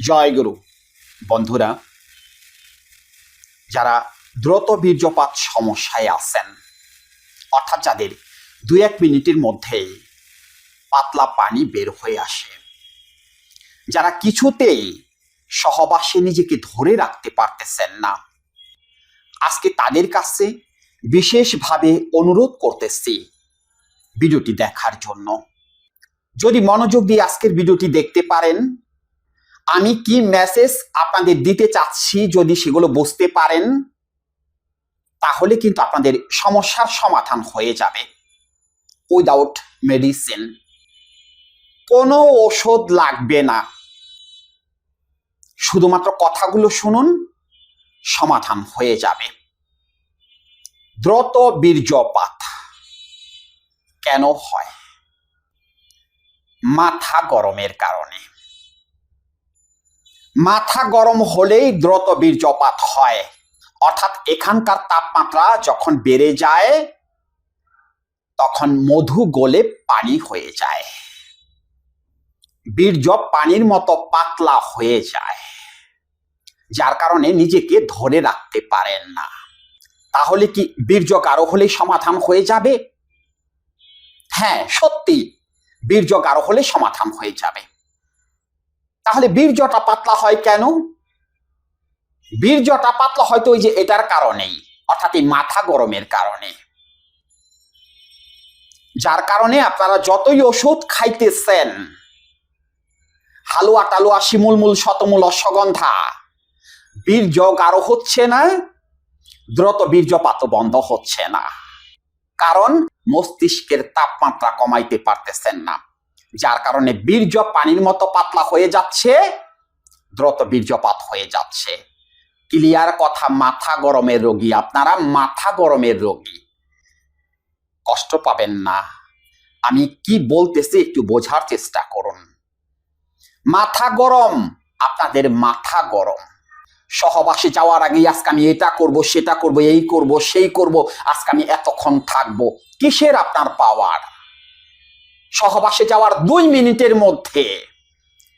জয় গুরু বন্ধুরা, যারা দ্রুত বীর্যপাত সমস্যায় আছেন, অর্থাৎ যাদের 2-1 মিনিটের মধ্যেই পাতলা পানি বের হয়ে আসে, যারা কিছুতেই সহবাসে নিজেকে ধরে রাখতে পারতেছেন না, আজকে তাদের কাছে বিশেষভাবে অনুরোধ করতেছি ভিডিওটি দেখার জন্য। যদি মনোযোগ দিয়ে আজকের ভিডিওটি দেখতে পারেন, আমি কি মেসেজ আপনাদের দিতে চাচ্ছি যদি সেগুলো বুঝতে পারেন, তাহলে কিন্তু আপনাদের সমস্যার সমাধান হয়ে যাবে উইদাউট মেডিসিন। কোনো ওষুধ লাগবে না, শুধুমাত্র কথাগুলো শুনুন, সমাধান হয়ে যাবে। দ্রুত বীর্যপাত কেন হয়? মাথা গরমের কারণে। মাথা গরম হলেই দ্রুত বীর্যপাত হয়, অর্থাৎ এখানকার তাপমাত্রা যখন বেড়ে যায় তখন মধু গলে পানি হয়ে যায়, বীর্য পানির মতো পাতলা হয়ে যায়, যার কারণে নিজেকে ধরে রাখতে পারেন না। তাহলে কি বীর্য গাঢ় হলেই সমাধান হয়ে যাবে? হ্যাঁ, সত্যি বীর্য গাঢ় হলে সমাধান হয়ে যাবে। তাহলে বীর্যটা পাতলা হয় কেন? বীর্যটা পাতলা হয়তো ওই যে এটার কারণেই, অর্থাৎ এই মাথা গরমের কারণে, যার কারণে আপনারা যতই ওষুধ খাইতেছেন, হালুয়া টালুয়া, শিমুলমূল, শতমূল, অশ্বগন্ধা, বীর্য গাঢ় হচ্ছে না, দ্রুত বীর্যপাত বন্ধ হচ্ছে না, কারণ মস্তিষ্কের তাপমাত্রা কমাইতে পারতেছেন না, যার কারণে বীর্য পানির মতো পাতলা হয়ে যাচ্ছে, দ্রুত বীর্যপাত হয়ে যাচ্ছে। ক্লিয়ার কথা, মাথা গরমের রোগী আপনারা, মাথা গরমের রোগী, কষ্ট পাবেন না। আমি কি বলতেছি একটু বোঝার চেষ্টা করুন। মাথা গরম, আপনাদের মাথা গরম। সহবাসে যাওয়ার আগে আজকে আমি এটা করব, সেটা করব, এই করব, সেই করব, আজকে আমি এতক্ষণ থাকবো। কিসের আপনার পাওয়ার? সহবাসে যাওয়ার 2 মিনিটের মধ্যে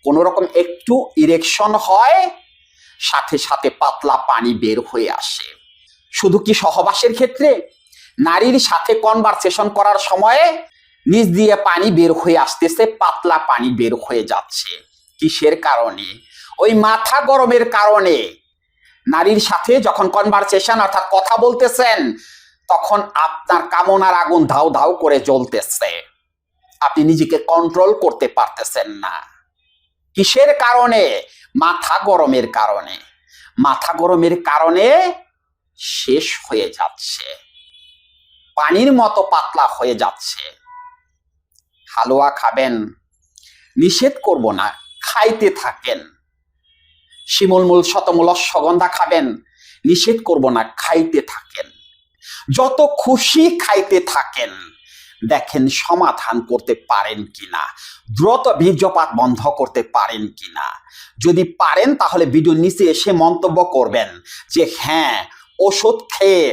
কোন রকম একটু ইরেকশন হয়, সাথে সাথে পাতলা পানি বের হয়ে আসে। শুধু কি সহবাসের ক্ষেত্রে? নারীর সাথে কনভারসেশন করার সময়ে নিচ দিয়ে পানি বের হয়ে আসতেছে, পাতলা পানি বের হয়ে যাচ্ছে। কিসের কারণে? ওই মাথা গরমের কারণে। নারীর সাথে যখন কনভারসেশন অর্থাৎ কথা বলতেছেন, তখন আপনার কামনার আগুন ধাউ ধাউ করে জ্বলতেছে, আপনি নিজেকে কন্ট্রোল করতে পারতেছেন না। কিসের কারণে? মাথা গরমের কারণে। মাথা গরমের কারণে শেষ হয়ে যাচ্ছে, পানির মতো পাতলা হয়ে যাচ্ছে। হালুয়া খাবেন, নিষেধ করব না, খাইতে থাকেন। শিমুলমূল, শতমূল, অশ্বগন্ধা খাবেন, নিষেধ করব না, খাইতে থাকেন। যত খুশি খাইতে থাকেন, দেখেন সমাধান করতে পারেন কিনা, দ্রুত বীর্যপাত বন্ধ করতে পারেন কিনা। যদি পারেন তাহলে ভিডিওর নিচে এসে মন্তব্য করবেন যে হ্যাঁ, ওষুধ খেয়ে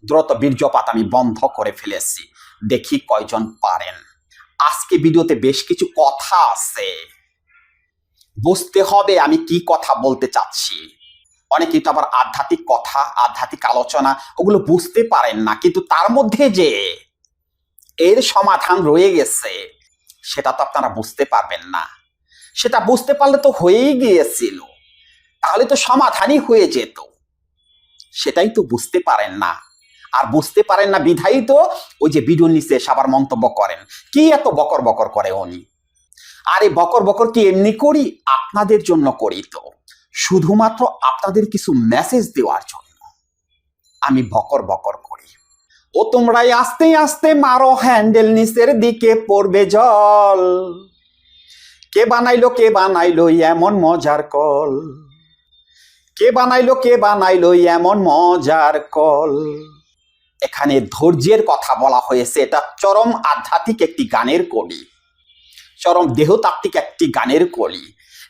দ্রুত বীর্যপাত আমি বন্ধ করে ফেলেছি। দেখি কয়জন পারেন। আজকে ভিডিওতে বেশ কিছু কথা আছে, বুঝতে হবে আমি কি কথা বলতে চাচ্ছি। অনেকেই তো আবার আধ্যাত্মিক কথা, আধ্যাত্মিক আলোচনা, ওগুলো বুঝতে পারেন না, কিন্তু তার মধ্যে যে এর সমাধান রয়ে গেছে সেটা তো আপনারা বুঝতে পারবেন না। সেটা বুঝতে পারলে তো হয়েই গিয়েছিল, তাহলে তো সমাধানই হয়ে যেত। সেটাই তো বুঝতে পারেন না, আর বুঝতে পারেন না বিধায়ী তো ওই যে ভিডিওর নিচে এসে আবার মন্তব্য করেন, কি এত বকর বকর করে উনি। আরে বকর বকর কি এমনি করি? আপনাদের জন্য করি, তো শুধুমাত্র আপনাদের কিছু মেসেজ দেওয়ার জন্য আমি বকর বকর করি। ও তোমরাই আস্তে আস্তে মারো হ্যান্ডেল, নিচের দিকে পড়বে জল। কে বানাইলো, কে বানাইলো এমন মজার কল? কে বানাইলো, কে বানাইলো এমন মজার কল? এখানে ধৈর্যের কথা বলা হয়েছে। এটা চরম আধ্যাত্মিক একটি গানের কলি, চরম দেহতাত্ত্বিক একটি গানের কলি।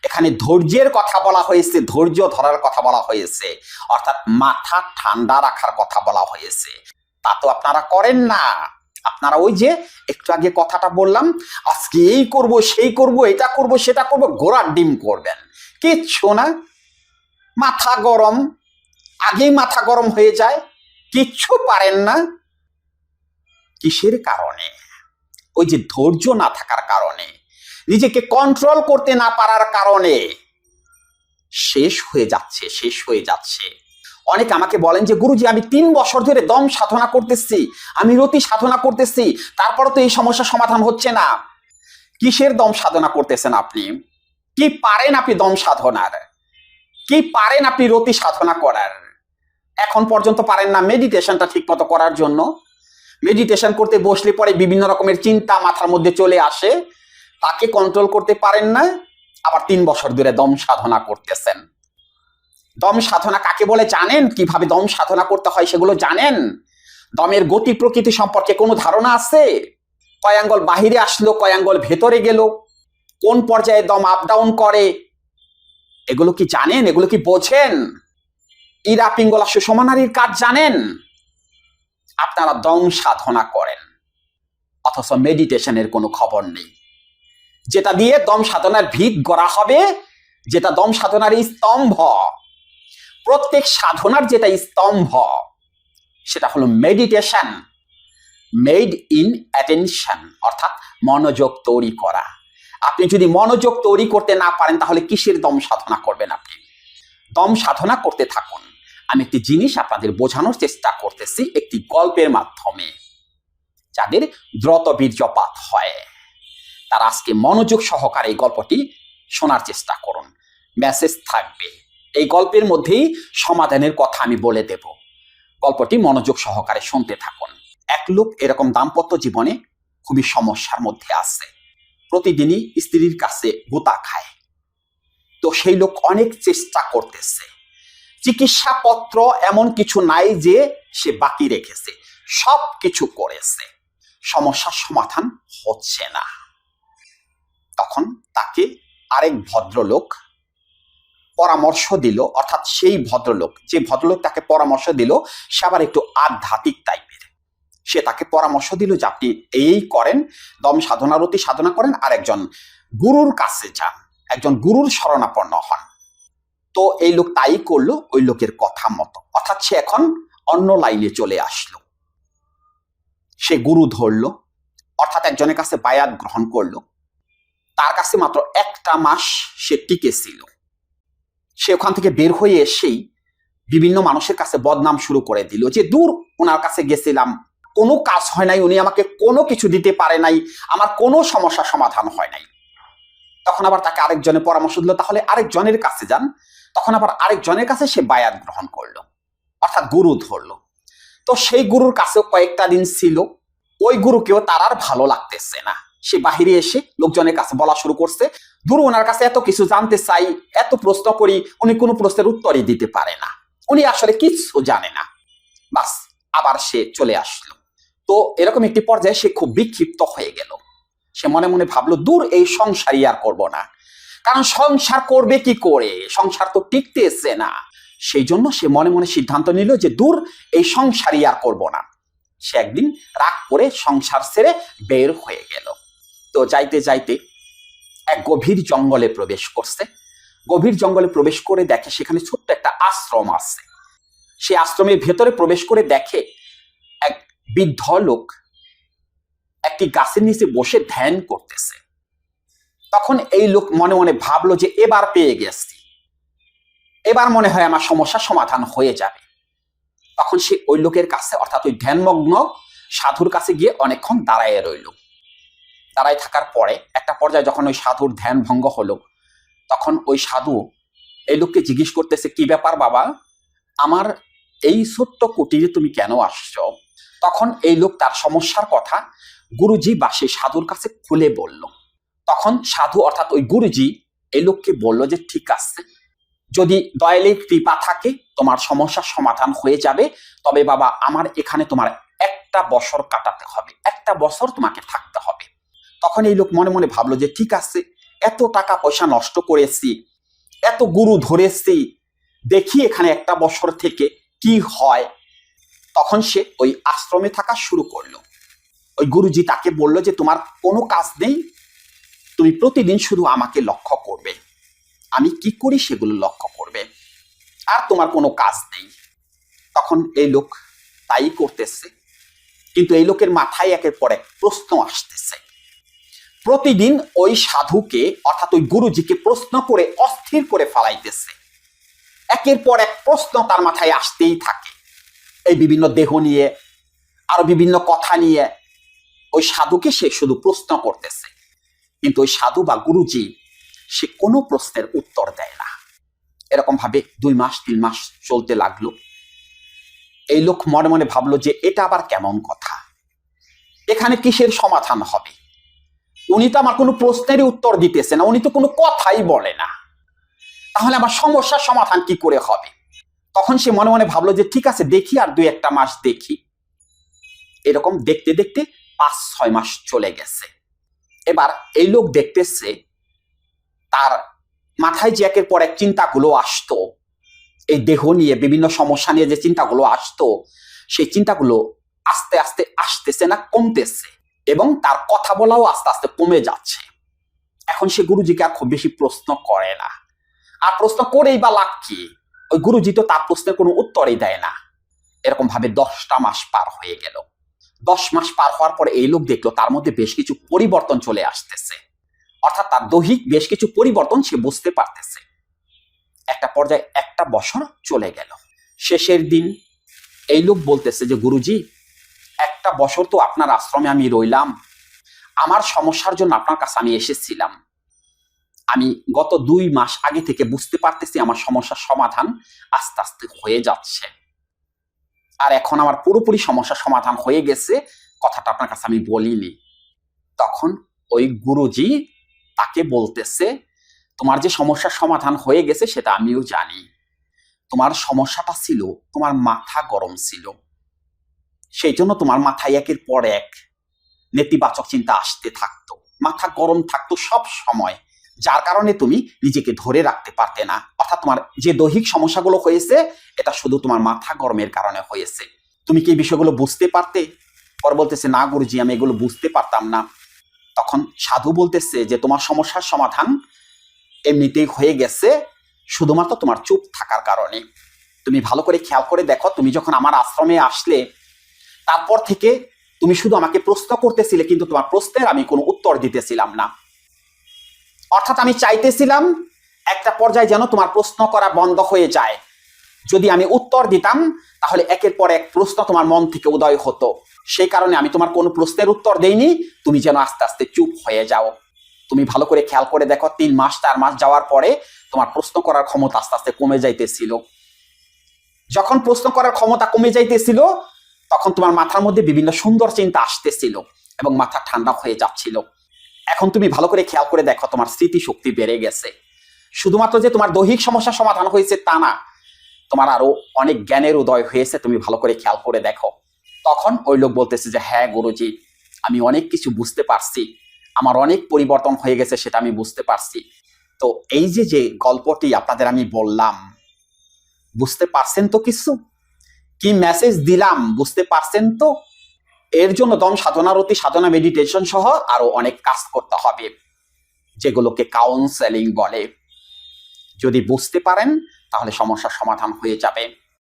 এখানে ধৈর্যের কথা বলা হয়েছে, ধৈর্য ধরার কথা বলা হয়েছে, অর্থাৎ মাথা ঠান্ডা রাখার কথা বলা হয়েছে। তা তো আপনারা করেন না। আপনারা ওই যে একটু আগে কথাটা বললাম, আজকে এই করব, সেই করব, এটা করব, সেটা করব, ঘোড়ার ডিম করবেন। কিচ্ছু না, মাথা গরম, আগেই মাথা গরম হয়ে যায়, কিচ্ছু পারেন না। কিসের কারণে? ওই যে ধৈর্য না থাকার কারণে, নিজেকে কন্ট্রোল করতে না পারার কারণে শেষ হয়ে যাচ্ছে। অনেকে আমাকে বলেন যে গুরুজি, আমি 3 বছর ধরে দম সাধনা করতেছি, আমি রতি সাধনা করতেছি, তারপরে তো এই সমস্যার সমাধান হচ্ছে না। কিসের দম সাধনা করতেছেন আপনি? কি পারেন আপনি দম সাধনার? কি পারেন আপনি রতি সাধনা করার? এখন পর্যন্ত পারেন না মেডিটেশনটা ঠিক মতো করার জন্য। মেডিটেশন করতে বসলে পরে বিভিন্ন রকমের চিন্তা মাথার মধ্যে চলে আসে, তাকে কন্ট্রোল করতে পারেন না। আবার 3 বছর ধরে দম সাধনা করতেছেন। দম সাধনা কাকে বলে জানেন? কিভাবে দম সাধনা করতে হয় সেগুলো জানেন? দমের গতি প্রকৃতি সম্পর্কে কোনো ধারণা আছে? কয় আঙ্গুল বাহিরে আসলো, কয় আঙ্গুল ভেতরে গেল, কোন পর্যায়ে দম আপ ডাউন করে, এগুলো কি জানেন? এগুলো কি বোঝেন? ইরা পিঙ্গলা সুষমানারীর কাজ জানেন? আপনারা দম সাধনা করেন, অথচ মেডিটেশনের কোনো খবর নেই। যেটা দিয়ে দম সাধনার ভিত গড়া হবে, যেটা দম সাধনার স্তম্ভ, প্রত্যেক সাধনার যেটা স্তম্ভ, সেটা হলো মেডিটেশন, মেড ইন অ্যাটেনশন, অর্থাৎ মনোযোগ তৈরি করা। আপনি যদি মনোযোগ তৈরি করতে না পারেন, তাহলে কিসের দম সাধনা করবেন আপনি? দম সাধনা করতে থাকুন। আমি একটি জিনিস আপনাদের বোঝানোর চেষ্টা করতেছি একটি গল্পের মাধ্যমে। যাদের দ্রুত বীর্যপাত হয়, তারা আজকে মনোযোগ সহকারে এই গল্পটি শোনার চেষ্টা করুন। মেসেজ থাকবে এই গল্পের মধ্যেই, সমাধানের কথা আমি বলে দেব। গল্পটি মনোযোগ সহকারে শুনতে থাকুন। এক লোক এরকম দাম্পত্য জীবনে খুবই সমস্যার মধ্যে আছে। প্রতিদিনই স্ত্রীর কাছে গোতা খায়। তো সেই লোক অনেক চেষ্টা করতেছে, চিকিৎসাপত্র এমন কিছু নাই যে সে বাকি রেখেছে, সব কিছু করেছে, সমস্যার সমাধান হচ্ছে না। তখন তাকে আরেক ভদ্রলোক পরামর্শ দিল, অর্থাৎ সেই ভদ্রলোক, যে ভদ্রলোক তাকে পরামর্শ দিল সে আবার একটু আধ্যাত্মিক টাইপের। সে তাকে পরামর্শ দিল যে আপনি এই করেন, দম সাধনা রতি সাধনা করেন, আর একজন গুরুর কাছে যান, একজন গুরুর শরণাপন্ন হন। তো এই লোক তাই করলো, ওই লোকের কথা মতো। অর্থাৎ সে এখন অন্য লাইনে চলে আসলো। সে গুরু ধরলো, অর্থাৎ একজনের কাছে বায়াত গ্রহণ করলো। তার কাছে মাত্র 1টা মাস সে টিকেছিল। সে ওখান থেকে বের হয়ে এসেই বিভিন্ন মানুষের কাছে বদনাম শুরু করে দিল যে দূর, ওনার কাছে গেছিলাম, কোনো কাজ হয় নাই, উনি আমাকে কোনো কিছু দিতে পারে নাই, আমার কোনো সমস্যা সমাধান হয় নাই। তখন আবার তাকে আরেকজনের পরামর্শ দিল, তাহলে আরেকজনের কাছে যান। তখন আবার আরেকজনের কাছে সে বায়াত গ্রহণ করলো, অর্থাৎ গুরু ধরলো। তো সেই গুরুর কাছেও কয়েকটা দিন ছিল। ওই গুরুকেও তার আর ভালো লাগতেছে না। সে বাহিরে এসে লোকজনের কাছে বলা শুরু করছে, গুরু, ওনার কাছে এত কিছু জানতে চাই, এত প্রশ্ন করি, উনি কোনো প্রশ্নের উত্তরই দিতে পারে না, উনি আসলে কিছু জানে না। বাস, আবার সে চলে আসলো। তো এরকম একটি পর্যায়ে সে খুব বিক্ষিপ্ত হয়ে গেল। সে মনে মনে ভাবলো, দূর, এই সংসারই আর করব না। কারণ সংসার করবে কি করে, সংসার তো টিকতেছে না। সেই জন্য সে মনে মনে সিদ্ধান্ত নিল যে দূর, এই সংসারই আর করব না। সে একদিন রাগ করে সংসার ছেড়ে বের হয়ে গেল। তো যাইতে যাইতে এক গভীর জঙ্গলে প্রবেশ করছে। গভীর জঙ্গলে প্রবেশ করে দেখে সেখানে ছোট্ট একটা আশ্রম আছে। সে আশ্রমের ভেতরে প্রবেশ করে দেখে এক বৃদ্ধ লোক একটি গাছের নিচে বসে ধ্যান করতেছে। তখন এই লোক মনে মনে ভাবলো যে এবার পেয়ে গেছি, এবার মনে হয় আমার সমস্যার সমাধান হয়ে যাবে। তখন সে ওই লোকের কাছে, অর্থাৎ ওই ধ্যানমগ্ন সাধুর কাছে গিয়ে অনেকক্ষণ দাঁড়ায় রইল। দাঁড়ায় থাকার পরে একটা পর্যায়ে যখন ওই সাধুর ধ্যান ভঙ্গ হলো, তখন ওই সাধু এই লোককে জিজ্ঞেস করতেছে, কি ব্যাপার বাবা, আমার এই ছোট্ট কুটিরে তুমি কেন আসছো? তখন এই লোক তার সমস্যার কথা গুরুজি বা সেই সাধুর কাছে খুলে বলল। তখন সাধু, অর্থাৎ ওই গুরুজি, এই লোককে বলল যে ঠিক আছে, যদি দয়ালের কৃপা থাকে তোমার সমস্যার সমাধান হয়ে যাবে, তবে বাবা আমার এখানে তোমার 1টা বছর কাটাতে হবে, 1টা বছর তোমাকে থাকতে হবে। তখন এই লোক মনে মনে ভাবলো যে ঠিক আছে, এত টাকা পয়সা নষ্ট করেছি, এত গুরু ধরেছি, দেখি এখানে 1টা বছর থেকে কি হয়। তখন সে ওই আশ্রমে থাকা শুরু করলো। ওই গুরুজি তাকে বলল যে তোমার কোনো কাজ নেই, তুমি প্রতিদিন শুধু আমাকে লক্ষ্য করবে, আমি কি করি সেগুলো লক্ষ্য করবে, আর তোমার কোনো কাজ নেই। তখন এই লোক তাই করতেছে, কিন্তু এই লোকের মাথায় একের পর এক প্রশ্ন আসতেছে। প্রতিদিন ওই সাধুকে অর্থাৎ ওই গুরুজিকে প্রশ্ন করে অস্থির করে ফেলাইতেছে। একের পর এক প্রশ্ন তার মাথায় আসতেই থাকে, এই বিভিন্ন দেহ নিয়ে, আরো বিভিন্ন কথা নিয়ে ওই সাধুকে সে শুধু প্রশ্ন করতেছে, কিন্তু ওই সাধু বা গুরুজি সে কোনো প্রশ্নের উত্তর দেয় না। এরকম ভাবে 2 মাস 3 মাস চলতে লাগলো। এই লোক মনে মনে ভাবলো যে এটা আবার কেমন কথা, এখানে কিসের সমাধান হবে? উনি তো আমার কোনো প্রশ্নেরই উত্তর দিতেছে না, উনি তো কোনো কথাই বলে না, তাহলে আমার সমস্যার সমাধান কি করে হবে? তখন সে মনে মনে ভাবলো যে ঠিক আছে, দেখি আর 2-1 মাস দেখি। এরকম দেখতে দেখতে 5-6 মাস চলে গেছে। এবার এই লোক দেখতেছে তার মাথায় যে একের পর এক চিন্তাগুলো আসতো, এই দেহ নিয়ে বিভিন্ন সমস্যা নিয়ে যে চিন্তাগুলো আসতো, সেই চিন্তাগুলো আস্তে আস্তে আসতেছে না, কমতেছে, এবং তার কথা বলাও আস্তে আস্তে কমে যাচ্ছে। এখন সে গুরুজিকে আর খুব বেশি প্রশ্ন করে না, আর প্রশ্ন করেই বা লাভ কি? ওই গুরুজি তো তার প্রশ্নের কোনো উত্তরই দেয় না। এরকম ভাবে 10টা মাস পার হয়ে গেল। 10 মাস পার হওয়ার পরে এই লোক দেখলো তার মধ্যে বেশ কিছু পরিবর্তন চলে আসতেছে, অর্থাৎ তার দৈহিক বেশ কিছু পরিবর্তন সে বুঝতে পারতেছে। একটা পর্যায়ে 1টা বছর চলে গেল। শেষের দিন এই লোক বলতেছে যে গুরুজি, 1টা বছর তো আপনার আশ্রমে আমি রইলাম, আমার সমস্যার জন্য আপনার কাছে আমি এসেছিলাম। আমি গত 2 মাস আগে থেকে বুঝতে পারতেছি আমার সমস্যার সমাধান আস্তে আস্তে হয়ে যাচ্ছে, আর এখন আমার পুরোপুরি সমস্যার সমাধান হয়ে গেছে, কথাটা আপনার কাছে আমি বলিনি। তখন ওই গুরুজি তাকে বলতেছে, তোমার যে সমস্যার সমাধান হয়ে গেছে সেটা আমিও জানি। তোমার সমস্যাটা ছিল তোমার মাথা গরম ছিল, সেই জন্য তোমার মাথায় একের পর এক নেতিবাচক চিন্তা আসতে থাকতো, মাথা গরম থাকতো সব সময়, যার কারণে তুমি নিজেকে ধরে রাখতে পারতে না। অর্থাৎ তোমার যে দৈহিক সমস্যাগুলো হয়েছে এটা শুধু তোমার মাথা গরমের কারণে হয়েছে। তুমি কি এই বিষয়গুলো বুঝতে পারতে? পরে বলতেছে, না গুরুজি, আমি এগুলো বুঝতে পারতাম না। তখন সাধু বলতেছে যে তোমার সমস্যার সমাধান এমনিতেই হয়ে গেছে, শুধুমাত্র তোমার চুপ থাকার কারণে। তুমি ভালো করে খেয়াল করে দেখো, তুমি যখন আমার আশ্রমে আসলে তারপর থেকে তুমি শুধু আমাকে প্রশ্ন করতেছিলে, কিন্তু তোমার প্রশ্নের আমি কোনো উত্তর দিতেছিলাম না। অর্থাৎ আমি চাইতেছিলাম একটা পর্যায়ে যেন তোমার প্রশ্ন করা বন্ধ হয়ে যায়। যদি আমি উত্তর দিতাম তাহলে একের পর এক প্রশ্ন তোমার মন থেকে উদয় হতো। সেই কারণে আমি তোমার কোনো প্রশ্নের উত্তর দেইনি, তুমি যেন আস্তে আস্তে চুপ হয়ে যাও। তুমি ভালো করে খেয়াল করে দেখো, 3 মাস 4 মাস যাওয়ার পরে তোমার প্রশ্ন করার ক্ষমতা আস্তে আস্তে কমে যাইতেছিল। যখন প্রশ্ন করার ক্ষমতা কমে যাইতেছিল তখন তোমার মাথার মধ্যে বিভিন্ন সুন্দর চিন্তা আসতেছিল এবং মাথা ঠান্ডা হয়ে যাচ্ছিল। এখন তুমি ভালো করে খেয়াল করে দেখো, তোমার স্মৃতিশক্তি বেড়ে গেছে। শুধুমাত্র যে তোমার দৈহিক সমস্যার সমাধান হয়েছে তা না, তোমার আরো অনেক জ্ঞানের উদয় হয়েছে, তুমি ভালো করে খেয়াল করে দেখো। তখন ওই লোক বলতেছে যে হ্যাঁ গুরুজি, আমি অনেক কিছু বুঝতে পারছি, আমার অনেক পরিবর্তন হয়ে গেছে, সেটা আমি বুঝতে পারছি। তো এই যে যে গল্পটি আপনাদের আমি বললাম, বুঝতে পারছেন তো? কিছু কি মেসেজ দিলাম বুঝতে পারছেন তো? এর জন্য দম সাধনারতি, সাধনা, মেডিটেশন সহ আরো অনেক কাজ করতে হবে, যেগুলোকে কাউন্সেলিং বলে। যদি বুঝতে পারেন তাহলে সমস্যার সমাধান হয়ে যাবে।